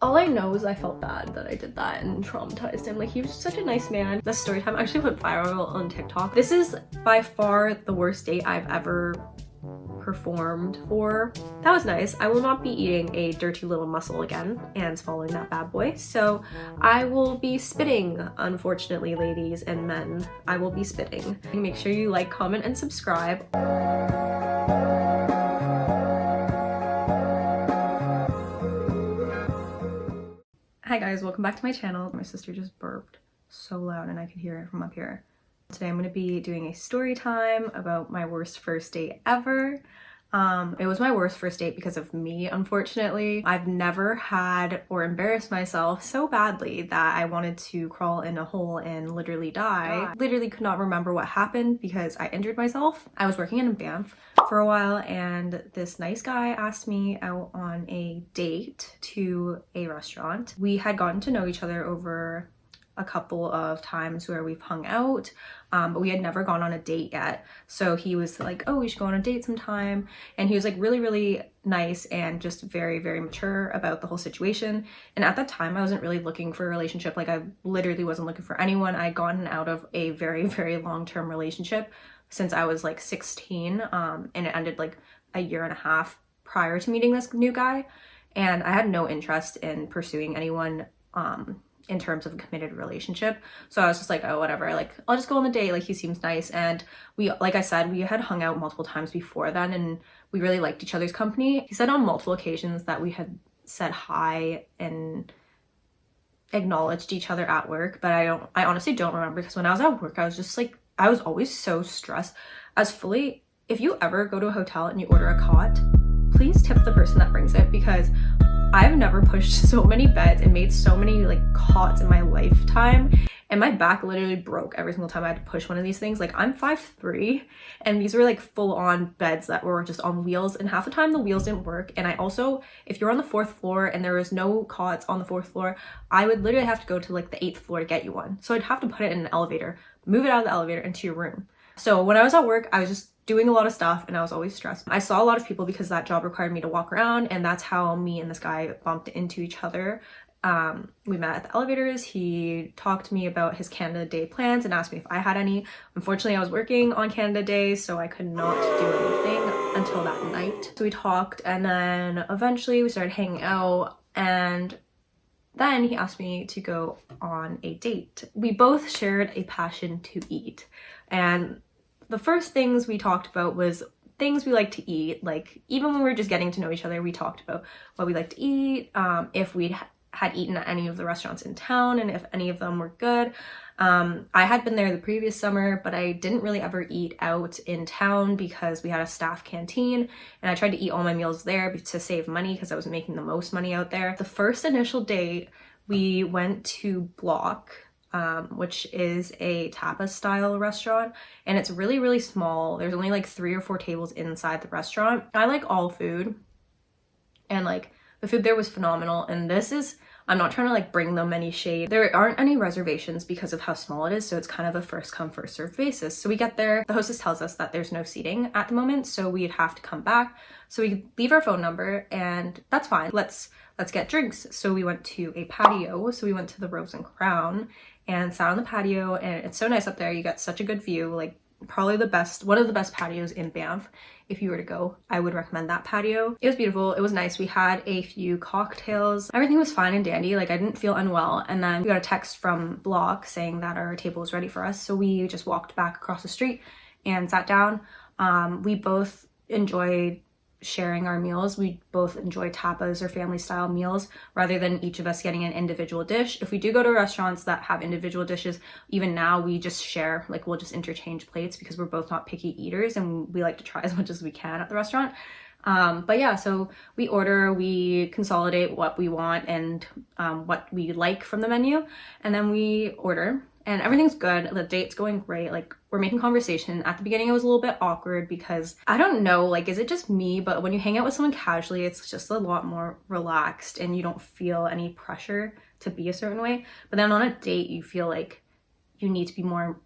All I know is I felt bad that I did that and traumatized him. Like, he was such a nice man. The story time actually went viral on TikTok. This is by far the worst date I've ever performed for. That was nice. I will not be eating a dirty little mussel again and swallowing that bad boy. So I will be spitting, unfortunately, ladies and men. I will be spitting. Make sure you like, comment, and subscribe. Hi guys, welcome back to my channel. My sister just burped so loud and I could hear it from up here. Today I'm going to be doing a story time about my worst first date ever. It was my worst first date because of me, unfortunately. I've never had or embarrassed myself so badly that I wanted to crawl in a hole and literally die. Literally could not remember what happened because I injured myself. I was working in Banff for a while and this nice guy asked me out on a date to a restaurant. We had gotten to know each other over a couple of times where we've hung out, but we had never gone on a date yet. So he was like, oh, we should go on a date sometime. And he was like really nice and just very mature about the whole situation. And at that time, I wasn't really looking for a relationship. Like, I literally wasn't looking for anyone. I'd gotten out of a very long-term relationship since I was like 16, and it ended like a year and a half prior to meeting this new guy. And I had no interest in pursuing anyone in terms of a committed relationship. So I was just like, oh, whatever, like, I'll just go on the date. Like, he seems nice. And we, like I said, we had hung out multiple times before then and we really liked each other's company. He said on multiple occasions that we had said hi and acknowledged each other at work, but I honestly don't remember, because when I was at work, I was just like, I was always so stressed. If you ever go to a hotel and you order a cot, please tip the person that brings it, because I've never pushed so many beds and made so many like cots in my lifetime, and my back literally broke every single time I had to push one of these things. Like, I'm 5'3", and these were like full-on beds that were just on wheels, and half the time the wheels didn't work. And I also, if you're on the 4th floor and there was no cots on the 4th floor, I would literally have to go to like the 8th floor to get you one. So I'd have to put it in an elevator, move it out of the elevator into your room. So when I was at work, I was just doing a lot of stuff and I was always stressed. I saw a lot of people because that job required me to walk around, and that's how me and this guy bumped into each other. We met at the elevators. He talked to me about his Canada Day plans and asked me if I had any. Unfortunately, I was working on Canada Day, so I could not do anything until that night. So we talked, and then eventually we started hanging out, and then he asked me to go on a date. We both shared a passion to eat, and the first things we talked about was things we like to eat. Like, even when we were just getting to know each other, we talked about what we like to eat, if we'd had eaten at any of the restaurants in town and if any of them were good. I had been there the previous summer, but I didn't really ever eat out in town because we had a staff canteen, and I tried to eat all my meals there to save money because I was making the most money out there. The first initial date, we went to Block, which is a tapas style restaurant, and it's really small. There's only like 3 or 4 tables inside the restaurant. I like all food, and like the food there was phenomenal. And I'm not trying to like bring them any shade. There aren't any reservations because of how small it is, so it's kind of a first come first served basis. So we get there, the hostess tells us that there's no seating at the moment, so we'd have to come back. So we leave our phone number, and that's fine. Let's get drinks. So we went to a patio. So we went to the Rose and Crown and sat on the patio, and it's so nice up there. You get such a good view, like probably one of the best patios in Banff. If you were to go, I would recommend that patio. It was beautiful. It was nice. We had a few cocktails. Everything was fine and dandy. Like, I didn't feel unwell. And then we got a text from Block saying that our table was ready for us. So we just walked back across the street and sat down. We both enjoyed sharing our meals. We both enjoy tapas or family style meals rather than each of us getting an individual dish. If we do go to restaurants that have individual dishes, even now we just share, like, we'll just interchange plates because we're both not picky eaters and we like to try as much as we can at the restaurant. But yeah, so we order, we consolidate what we want and what we like from the menu, and then we order. And everything's good. The date's going great. Like, we're making conversation. At the beginning, it was a little bit awkward because I don't know, like, is it just me? But when you hang out with someone casually, it's just a lot more relaxed and you don't feel any pressure to be a certain way. But then on a date, you feel like you need to be more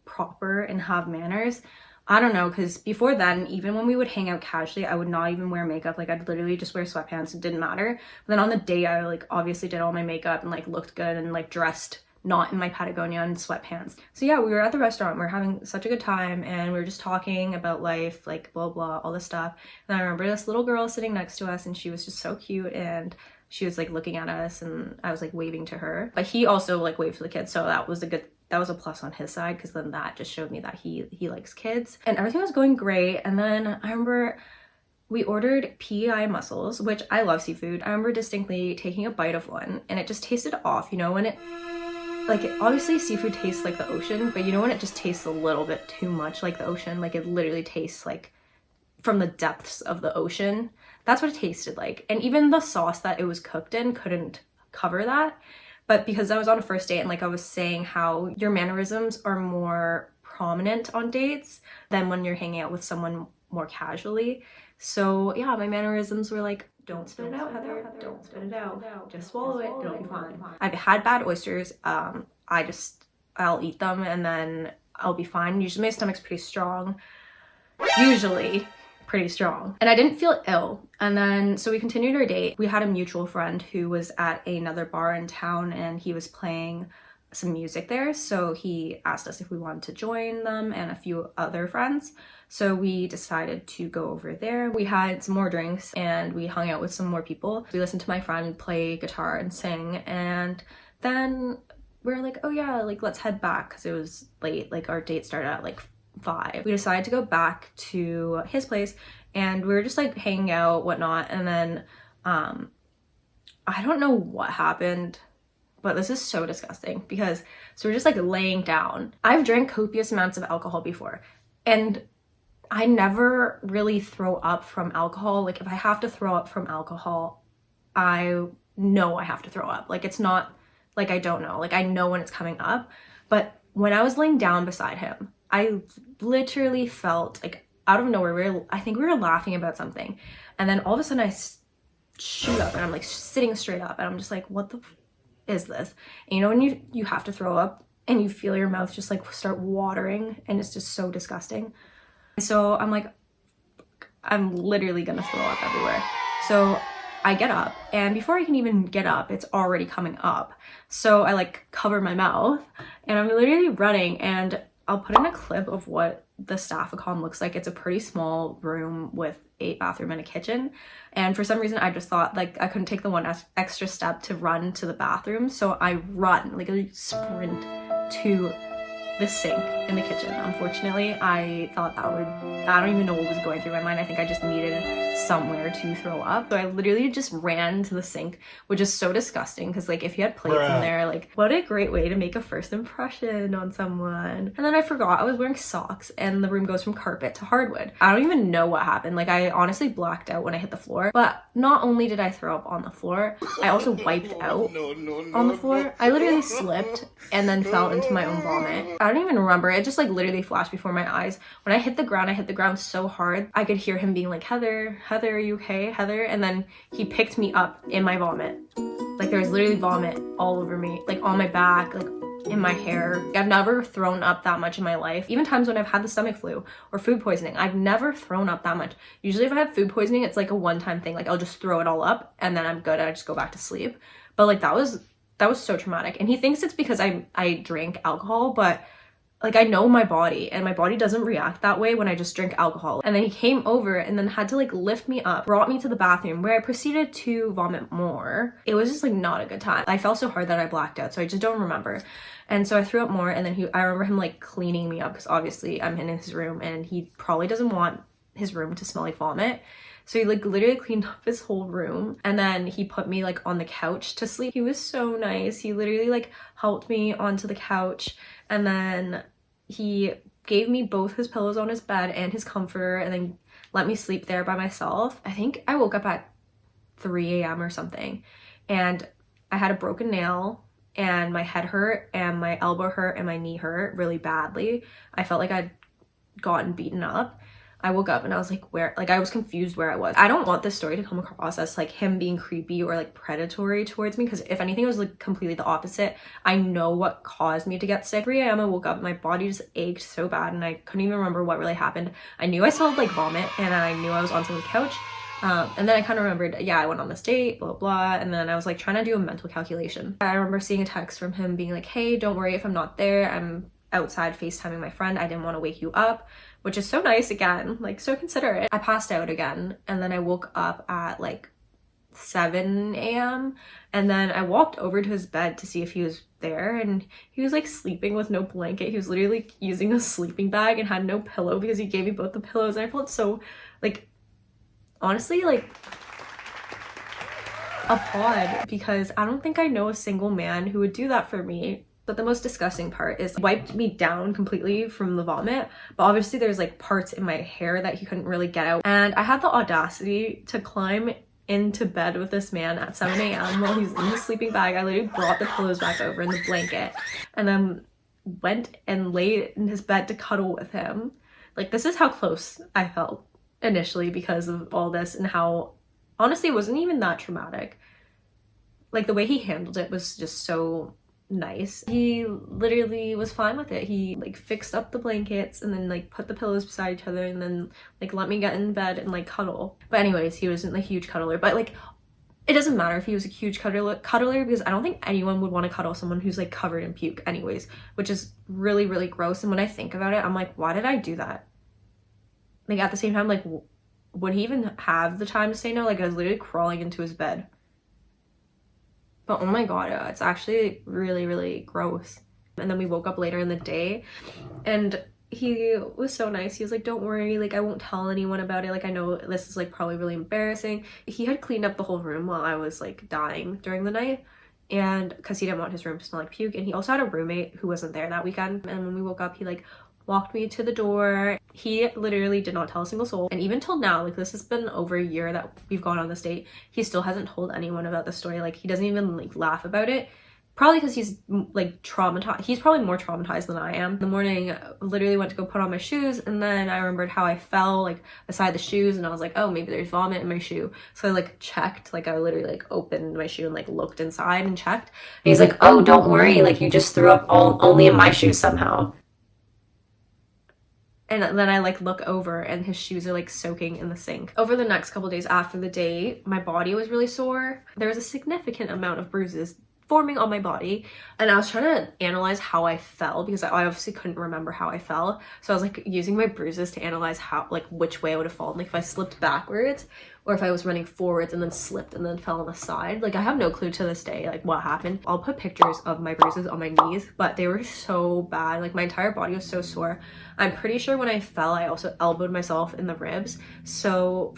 proper and have manners. I don't know, because before then, even when we would hang out casually, I would not even wear makeup. Like, I'd literally just wear sweatpants. It didn't matter. But then on the day, I like obviously did all my makeup and like looked good and like dressed not in my Patagonia and sweatpants. So yeah, we were at the restaurant, we were having such a good time, and we were just talking about life, like blah blah, all this stuff. And I remember this little girl sitting next to us, and she was just so cute, and she was like looking at us, and I was like waving to her. But he also like waved to the kids, so that was a plus on his side, because then that just showed me that he likes kids. And everything was going great. And then I remember we ordered PEI mussels, which I love seafood. I remember distinctly taking a bite of one, and it just tasted off, you know, when it like, obviously seafood tastes like the ocean, but you know when it just tastes a little bit too much like the ocean, like it literally tastes like from the depths of the ocean. That's what it tasted like. And even the sauce that it was cooked in couldn't cover that. But because I was on a first date, and like I was saying how your mannerisms are more prominent on dates than when you're hanging out with someone more casually. So yeah, my mannerisms were like, don't spit it out, Heather. Don't spit it out. Just swallow it. It'll be fine. I've had bad oysters. I'll eat them and then I'll be fine. Usually my stomach's pretty strong. Usually pretty strong. And I didn't feel ill. And then, so we continued our date. We had a mutual friend who was at another bar in town, and he was playing some music there. So he asked us if we wanted to join them and a few other friends. So we decided to go over there. We had some more drinks and we hung out with some more people. We listened to my friend play guitar and sing, and then we were like, oh yeah, like let's head back, because it was late. Like our date started at like 5. We decided to go back to his place, and we were just like hanging out, whatnot. And then I don't know what happened, but this is so disgusting, because so we're just like laying down. I've drank copious amounts of alcohol before, and I never really throw up from alcohol. Like if I have to throw up from alcohol, I know I have to throw up. Like it's not like I don't know. Like I know when it's coming up. But when I was laying down beside him, I literally felt like out of nowhere, I think we were laughing about something. And then all of a sudden I shoot up, and I'm like sitting straight up, and I'm just like, what the is this? And you know when you have to throw up and you feel your mouth just like start watering, and it's just so disgusting. So I'm like, I'm literally gonna throw up everywhere. So I get up, and before I can even get up, it's already coming up. So I like cover my mouth, and I'm literally running, and I'll put in a clip of what the staff accom looks like. It's a pretty small room with a bathroom and a kitchen. And for some reason, I just thought like I couldn't take the one extra step to run to the bathroom. So I run, like I sprint to the sink in the kitchen. Unfortunately, I thought I don't even know what was going through my mind. I think I just needed somewhere to throw up. So I literally just ran to the sink, which is so disgusting, because like if you had plates in there, like what a great way to make a first impression on someone. And then I forgot I was wearing socks, and the room goes from carpet to hardwood. I don't even know what happened. Like I honestly blacked out when I hit the floor. But not only did I throw up on the floor, I also wiped out on the floor. I literally slipped and then fell into my own vomit. I don't even remember. It just like literally flashed before my eyes. When I hit the ground so hard, I could hear him being like, Heather, are you okay, Heather? And then he picked me up in my vomit. Like there was literally vomit all over me, like on my back, like in my hair. I've never thrown up that much in my life. Even times when I've had the stomach flu or food poisoning, I've never thrown up that much. Usually if I have food poisoning, it's like a one-time thing. Like I'll just throw it all up and then I'm good and I just go back to sleep. But like that was so traumatic. And he thinks it's because I drank alcohol, but like I know my body, and my body doesn't react that way when I just drink alcohol. And then he came over and then had to like lift me up, brought me to the bathroom, where I proceeded to vomit more. It was just like not a good time. I fell so hard that I blacked out, so I just don't remember. And so I threw up more, and then I remember him like cleaning me up, because obviously I'm in his room and he probably doesn't want his room to smell like vomit. So he like literally cleaned up his whole room, and then he put me like on the couch to sleep. He was so nice. He literally like helped me onto the couch, and then he gave me both his pillows on his bed and his comforter, and then let me sleep there by myself. I think I woke up at 3 a.m. or something, and I had a broken nail, and my head hurt, and my elbow hurt, and my knee hurt really badly. I felt like I'd gotten beaten up. I woke up and I was like, where, like I was confused where I was. I don't want this story to come across as like him being creepy or like predatory towards me, because if anything it was like completely the opposite. I know what caused me to get sick. 3 a.m. I woke up, my body just ached so bad and I couldn't even remember what really happened. I knew I smelled like vomit and I knew I was on someone's couch. And then I kind of remembered, yeah, I went on this date, blah, blah. And then I was like trying to do a mental calculation. I remember seeing a text from him being like, hey, don't worry if I'm not there. I'm outside FaceTiming my friend. I didn't want to wake you up, which is so nice again, like so considerate. I passed out again. And then I woke up at like 7 a.m. And then I walked over to his bed to see if he was there, and he was like sleeping with no blanket. He was literally like, using a sleeping bag and had no pillow because he gave me both the pillows. And I felt so like, honestly, like applaud, because I don't think I know a single man who would do that for me. But the most disgusting part is he wiped me down completely from the vomit, but obviously there's like parts in my hair that he couldn't really get out. And I had the audacity to climb into bed with this man at 7 a.m. while he's in his sleeping bag. I literally brought the pillows back over and the blanket and then went and laid in his bed to cuddle with him. Like, this is how close I felt initially because of all this, and how honestly it wasn't even that traumatic. Like, the way he handled it was just so nice. He literally was fine with it. He like fixed up the blankets and then like put the pillows beside each other and then like let me get in bed and like cuddle. But anyways, he wasn't a huge cuddler, but like it doesn't matter if he was a huge cuddler because I don't think anyone would want to cuddle someone who's like covered in puke anyways, which is really, really gross. And when I think about it, I'm like, why did I do that? Like, at the same time, like, would he even have the time to say no? Like, I was literally crawling into his bed. But oh my god, it's actually really, really gross. And then we woke up later in the day and he was so nice. He was like, don't worry, like I won't tell anyone about it. Like, I know this is like probably really embarrassing. He had cleaned up the whole room while I was like dying during the night, and because he didn't want his room to smell like puke. And he also had a roommate who wasn't there that weekend. And when we woke up, he like walked me to the door. He literally did not tell a single soul. And even till now, like this has been over a year that we've gone on this date, he still hasn't told anyone about the story. Like, he doesn't even like laugh about it, probably because he's like traumatized. He's probably more traumatized than I am. In the morning, I literally went to go put on my shoes, and then I remembered how I fell like beside the shoes, and I was like, oh, maybe there's vomit in my shoe. So I like checked, like I literally like opened my shoe and like looked inside and checked. And he's like, oh, don't worry, like you just threw up only in my shoes somehow. And then I like look over and his shoes are like soaking in the sink. Over the next couple days after the date, my body was really sore. There was a significant amount of bruises forming on my body, and I was trying to analyze how I fell because I obviously couldn't remember how I fell. So I was like using my bruises to analyze how, like which way I would have fallen, like if I slipped backwards or if I was running forwards and then slipped and then fell on the side. Like, I have no clue to this day like what happened. I'll put pictures of my bruises on my knees, but they were so bad. Like, my entire body was so sore. I'm pretty sure when I fell I also elbowed myself in the ribs. So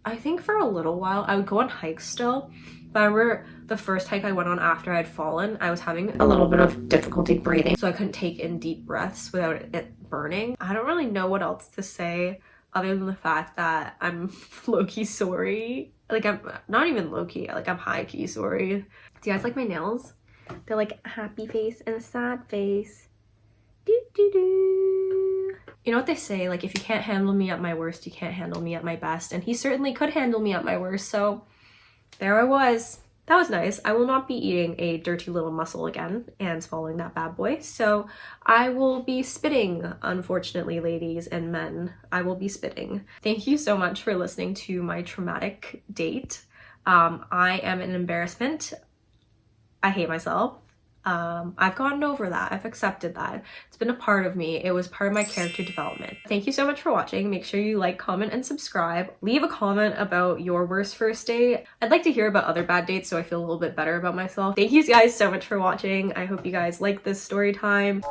I think for a little while I would go on hikes still. But I remember the first hike I went on after I had fallen, I was having a little bit of difficulty breathing, so I couldn't take in deep breaths without it burning. I don't really know what else to say other than the fact that I'm low-key sorry. Like, I'm not even low-key, like I'm high-key sorry. Do you guys like my nails? They're like a happy face and a sad face. Do do do. You know what they say, like, if you can't handle me at my worst, you can't handle me at my best. And he certainly could handle me at my worst, so there I was. That was nice. I will not be eating a dirty little mussel again and swallowing that bad boy. So I will be spitting, unfortunately, ladies and men. I will be spitting. Thank you so much for listening to my traumatic date. I am an embarrassment. I hate myself. I've gotten over that. I've accepted that. It's been a part of me. It was part of my character development. Thank you so much for watching. Make sure you like, comment, and subscribe. Leave a comment about your worst first date. I'd like to hear about other bad dates so I feel a little bit better about myself. Thank you guys so much for watching. I hope you guys like this story time.